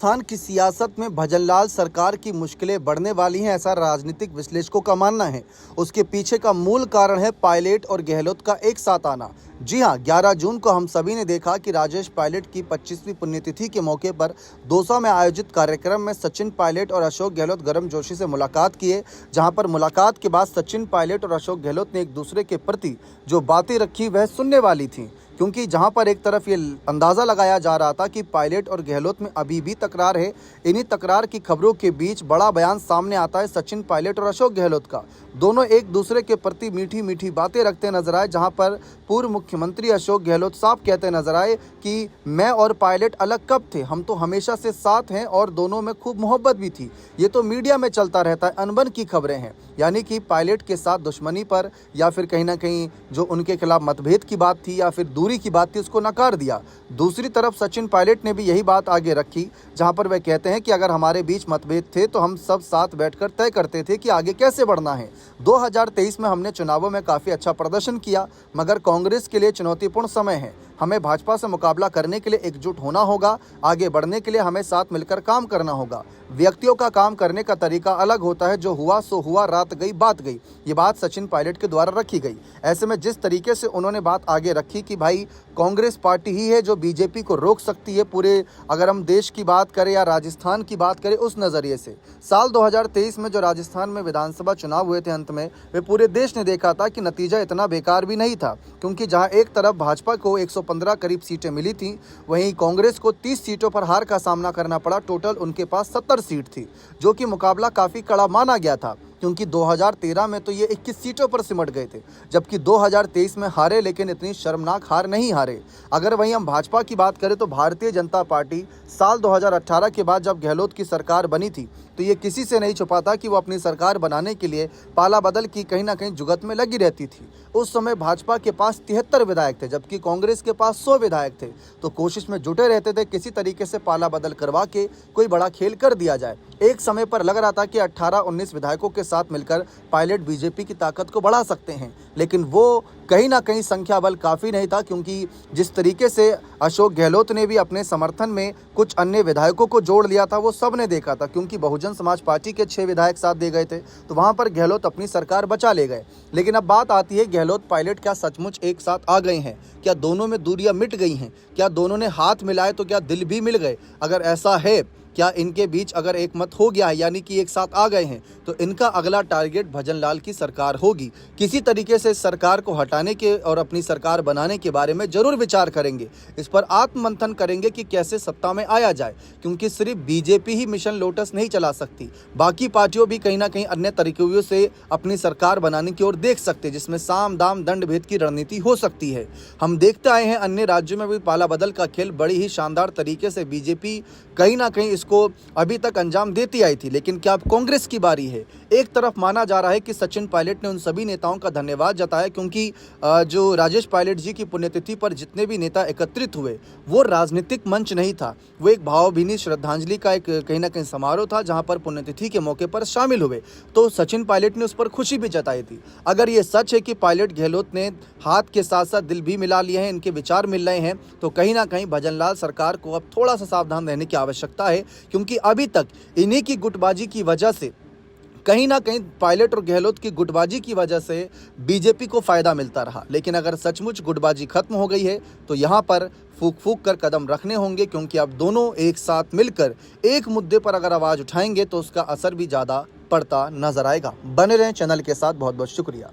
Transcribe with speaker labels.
Speaker 1: राजस्थान की सियासत में भजनलाल सरकार की मुश्किलें बढ़ने वाली हैं, ऐसा राजनीतिक विश्लेषकों का मानना है। उसके पीछे का मूल कारण है पायलट और गहलोत का एक साथ आना। जी हां, 11 जून को हम सभी ने देखा कि राजेश पायलट की 25वीं पुण्यतिथि के मौके पर दौसा में आयोजित कार्यक्रम में सचिन पायलट और अशोक गहलोत गर्मजोशी से मुलाकात किए, जहां पर मुलाकात के बाद सचिन पायलट और अशोक गहलोत ने एक दूसरे के प्रति जो बातें रखी वह सुनने वाली थी। क्योंकि जहां पर एक तरफ ये अंदाज़ा लगाया जा रहा था कि पायलट और गहलोत में अभी भी तकरार है, इन्हीं तकरार की खबरों के बीच बड़ा बयान सामने आता है सचिन पायलट और अशोक गहलोत का। दोनों एक दूसरे के प्रति मीठी मीठी बातें रखते नजर आए, जहां पर पूर्व मुख्यमंत्री अशोक गहलोत साफ कहते नजर आए कि मैं और पायलट अलग कब थे, हम तो हमेशा से साथ हैं और दोनों में खूब मोहब्बत भी थी। ये तो मीडिया में चलता रहता है, अनबन की खबरें हैं। यानी कि पायलट के साथ दुश्मनी पर या फिर कहीं ना कहीं जो उनके खिलाफ मतभेद की बात थी या फिर दूरी की बात थी, उसको नकार दिया। दूसरी तरफ सचिन पायलट ने भी यही बात आगे रखी, जहां पर वे कहते हैं कि अगर हमारे बीच मतभेद थे तो हम सब साथ बैठकर तय करते थे कि आगे कैसे बढ़ना है। 2023 में हमने चुनावों में काफ़ी अच्छा प्रदर्शन किया, मगर कांग्रेस के लिए चुनौतीपूर्ण समय है। हमें भाजपा से मुकाबला करने के लिए एकजुट होना होगा, आगे बढ़ने के लिए हमें साथ मिलकर काम करना होगा। व्यक्तियों का काम करने का तरीका अलग होता है, जो हुआ सो हुआ, रात गई बात गई। ये बात सचिन पायलट के द्वारा रखी गई। ऐसे में जिस तरीके से उन्होंने बात आगे रखी कि भाई कांग्रेस पार्टी ही है जो बीजेपी को रोक सकती है, पूरे अगर हम देश की बात करें या राजस्थान की बात करें उस नज़रिए से। साल 2023 में जो राजस्थान में विधानसभा चुनाव हुए थे, अंत में वे पूरे देश ने देखा था कि नतीजा इतना बेकार भी नहीं था, क्योंकि जहां एक तरफ भाजपा को 115 करीब सीटें मिली थी, वहीं कांग्रेस को 30 सीटों पर हार का सामना करना पड़ा। टोटल उनके पास 70 सीट थी, जो कि मुकाबला काफ़ी कड़ा माना गया था, क्योंकि 2013 में तो ये 21 सीटों पर सिमट गए थे, जबकि 2023 में हारे, लेकिन इतनी शर्मनाक हार नहीं हारे। अगर वहीं हम भाजपा की बात करें तो भारतीय जनता पार्टी साल 2018 के बाद जब गहलोत की सरकार बनी थी, तो ये किसी से नहीं छुपा था कि वो अपनी सरकार बनाने के लिए पाला बदल की कहीं ना कहीं जुगत में लगी रहती थी। उस समय भाजपा के पास 73 विधायक थे, जबकि कांग्रेस के पास 100 विधायक थे, तो कोशिश में जुटे रहते थे किसी तरीके से पाला बदल करवा के कोई बड़ा खेल कर दिया जाए। एक समय पर लग रहा था कि 18-19 विधायकों के साथ मिलकर पायलट बीजेपी की ताकत को बढ़ा सकते हैं, लेकिन वो कहीं ना कहीं संख्या बल काफ़ी नहीं था, क्योंकि जिस तरीके से अशोक गहलोत ने भी अपने समर्थन में कुछ अन्य विधायकों को जोड़ लिया था, वो सब ने देखा था। क्योंकि बहुजन समाज पार्टी के 6 विधायक साथ दे गए थे, तो वहां पर गहलोत अपनी सरकार बचा ले गए। लेकिन अब बात आती है, गहलोत पायलट क्या सचमुच एक साथ आ गए हैं? क्या दोनों में दूरियां मिट गई हैं? क्या दोनों ने हाथ मिलाए तो क्या दिल भी मिल गए? अगर ऐसा है, क्या इनके बीच अगर एक मत हो गया है, यानी कि एक साथ आ गए हैं, तो इनका अगला टारगेट भजनलाल की सरकार होगी। किसी तरीके से सरकार को हटाने के और अपनी सरकार बनाने के बारे में जरूर विचार करेंगे। इस पर आत्ममंथन करेंगे कि कैसे सत्ता में आया जाए, क्योंकि सिर्फ बीजेपी ही मिशन लोटस नहीं चला सकती, बाकी पार्टियों भी कहीं ना कहीं अन्य तरीकों से अपनी सरकार बनाने की ओर देख सकते, जिसमें साम दाम दंड भेद की रणनीति हो सकती है। हम देखते आए हैं अन्य राज्यों में भी पाला बदल का खेल बड़ी ही शानदार तरीके से बीजेपी कहीं ना कहीं इसको अभी तक अंजाम देती आई थी। लेकिन क्या अब कांग्रेस की बारी है? एक तरफ माना जा रहा है कि सचिन पायलट ने उन सभी नेताओं का धन्यवाद जताया, क्योंकि जो राजेश पायलट जी की पुण्यतिथि पर जितने भी नेता एकत्रित हुए, वो राजनीतिक मंच नहीं था, वो एक भावभीनी श्रद्धांजलि का एक कहीं ना कहीं समारोह था, जहां पर पुण्यतिथि के मौके पर शामिल हुए। तो सचिन पायलट ने उस पर खुशी भी जताई थी। अगर ये सच है कि पायलट गहलोत ने हाथ के साथ साथ दिल भी मिला लिए हैं, इनके विचार मिल रहे हैं, तो कहीं ना कहीं भजनलाल सरकार को अब थोड़ा सा सावधान रहने की आवश्यकता है, क्योंकि अभी तक इन्हीं की गुटबाजी की वजह से, कहीं ना कहीं पायलट और गहलोत की गुटबाजी की वजह से बीजेपी को फायदा मिलता रहा। लेकिन अगर सचमुच गुटबाजी खत्म हो गई है, तो यहाँ पर फूक फूक कर कदम रखने होंगे, क्योंकि अब दोनों एक साथ मिलकर एक मुद्दे पर अगर आवाज उठाएंगे तो उसका असर भी ज़्यादा पड़ता नजर आएगा। बने रहें चैनल के साथ, बहुत बहुत शुक्रिया।